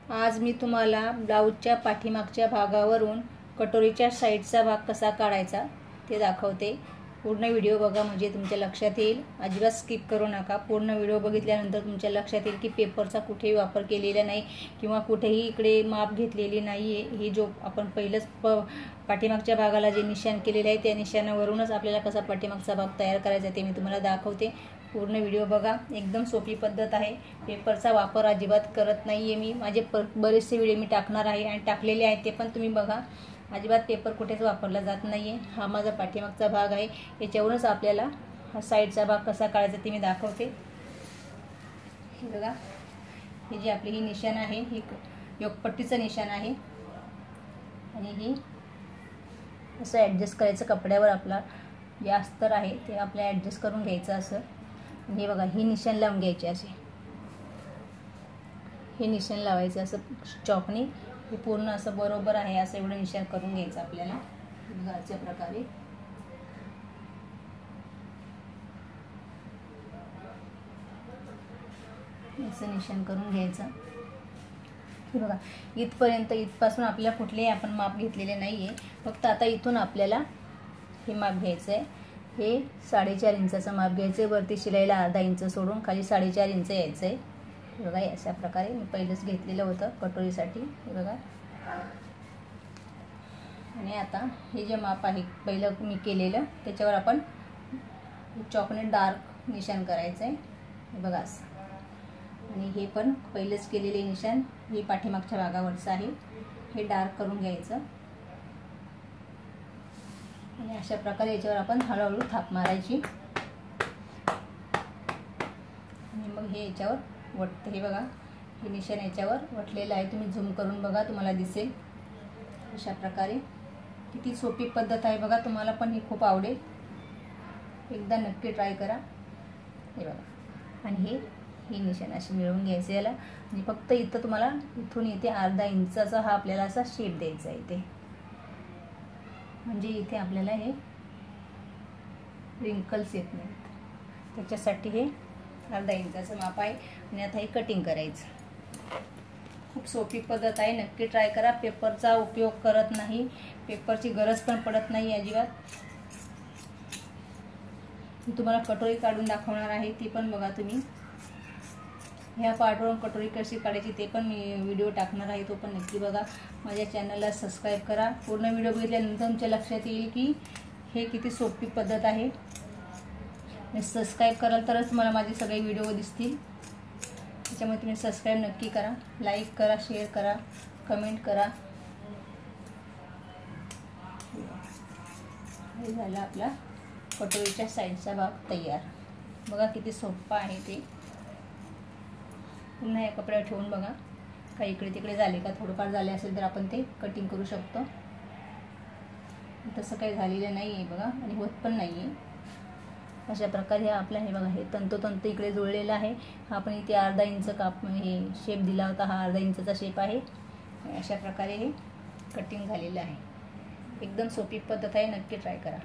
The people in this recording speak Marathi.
आज मी तुम्हाला ब्लाऊजच्या पाठीमागच्या भागावरून कटोरीच्या साईडचा भाग कसा काढायचा ते दाखवते। पूर्ण व्हिडिओ बघा म्हणजे तुमच्या लक्षात येईल। अजिबात स्किप करू नका। पूर्ण व्हिडिओ बघितल्यानंतर तुमच्या लक्षात येईल की पेपरचा कुठेही वापर केलेला नाही किंवा कुठेही इकडे माप घेतलेली नाहीये। ही जो आपण पहिलेच पाठीमागच्या भागाला जे निशाण केलेले आहे त्या निशाणावरूनच आपल्याला कसा पाठीमागचा भाग तयार करायचा ते मी तुम्हाला दाखवते। पूर्ण व्हिडिओ बघा। एकदम सोपी पद्धत आहे। पेपरचा वापर अजिबात करत नाहीये मी। माझे बरेचसे व्हिडिओ मी टाकणार आहे आणि टाकलेले आहेत ते पण तुम्ही बघा। अजिबात पेपर कुठेच वापरला जात नाहीये। हा माझा पाठीमागचा भाग आहे। याच्यावरूनच आपल्याला हा साईडचा भाग कसा काढायचा ते मी दाखवते। हे बघा, हे जे आपली ही निशाण आहे ही योगपट्टीचं निशाण आहे आणि ही असं ॲडजस्ट करायचं कपड्यावर। आपला जे अस्तर आहे ते आपल्याला ॲडजस्ट करून घ्यायचं असं। हे बघा, ही निशाण लावून घ्यायची असे। हे निशाण लावायचं असं चॉकनी। हे पूर्ण असं बरोबर आहे असं एवढं निशाण करून घ्यायचं आपल्याला। बघा अशा प्रकारे असं निशाण करून घ्यायचं। हे बघा, इथपर्यंत इथपासून आपल्याला कुठलेही आपण माप घेतलेले नाहीये। फक्त आता इथून आपल्याला हे माप घ्यायचं आहे। हे 4.5 इंचाचं माप घ्यायचं आहे। वरती शिलाईला अर्धा इंच सोडून खाली 4.5 इंच यायचं आहे। बघा अशा प्रकारे मी पहिलेच घेतलेलं होतं कटोरीसाठी। हे बघा, आणि आता हे जे माप आहे पहिलं मी केलेलं त्याच्यावर आपण चॉकने डार्क निशाण करायचं आहे। हे बघा असं, आणि हे पण पहिलेच केलेले निशाण हे पाठीमागच्या भागावरचं आहे। हे डार्क करून घ्यायचं आणि अशा प्रकारे याच्यावर आपण हळूहळू थाप मारायची आणि मग हे याच्यावर वटतं। हे बघा, हे निशाण याच्यावर वटलेलं आहे। तुम्ही झूम करून बघा, तुम्हाला दिसेल। अशा प्रकारे किती सोपी पद्धत आहे बघा। तुम्हाला पण ही खूप आवडेल। एकदा नक्की ट्राय करा। हे बघा, आणि हे निशाण अशी मिळवून घ्यायचं याला आणि फक्त इथं तुम्हाला इथून इथे अर्धा इंचाचा हा आपल्याला असा शेप द्यायचा आहे इथे। म्हणजे इथे आपल्याला हे रिंकल्स येत नाहीत त्याच्यासाठी हे अर्धा इंचाचं माप आहे। आणि आता हे कटिंग करायचं। खूप सोपी पद्धत आहे, नक्की ट्राय करा। पेपरचा उपयोग करत नाही, पेपरची गरज पण पडत नाही अजिबात। मी तुम्हाला कटोरी काढून दाखवणार आहे, ती पण बघा तुम्ही। ह्या पार्टवरून कटोरी कशी काढायची ते पण मी व्हिडिओ टाकणार आहे, तो पण नक्की बघा। माझ्या चॅनलला सबस्क्राईब करा। पूर्ण व्हिडिओ बघितल्यानंतर तुमच्या लक्षात येईल की हे किती सोपी पद्धत आहे। सबस्क्राईब कराल तरच मला माझे सगळे व्हिडिओ दिसतील। त्याच्यामुळे तुम्ही सबस्क्राईब नक्की करा, लाईक करा, शेअर करा, कमेंट करा। हे झाला आपला कटोरीच्या साईडचा भाग तयार। बघा किती सोपा आहे ते। पुन्हा या कपड्यावर ठेवून बघा, काही इकडे तिकडे झाले का, थोडंफार झाले असेल तर आपण ते कटिंग करू शकतो। तसं काही झालेलं नाही आहे बघा, आणि होत पण नाही आहे। अशा प्रकारे हा आपला हे बघा, हे तंतोतंत इकडे जुळलेला आहे। हा आपण इथे अर्धा इंच हे शेप दिला होता, हा अर्धा इंचाचा शेप आहे। अशा प्रकारे हे कटिंग झालेलं आहे। एकदम सोपी पद्धत आहे, नक्की ट्राय करा।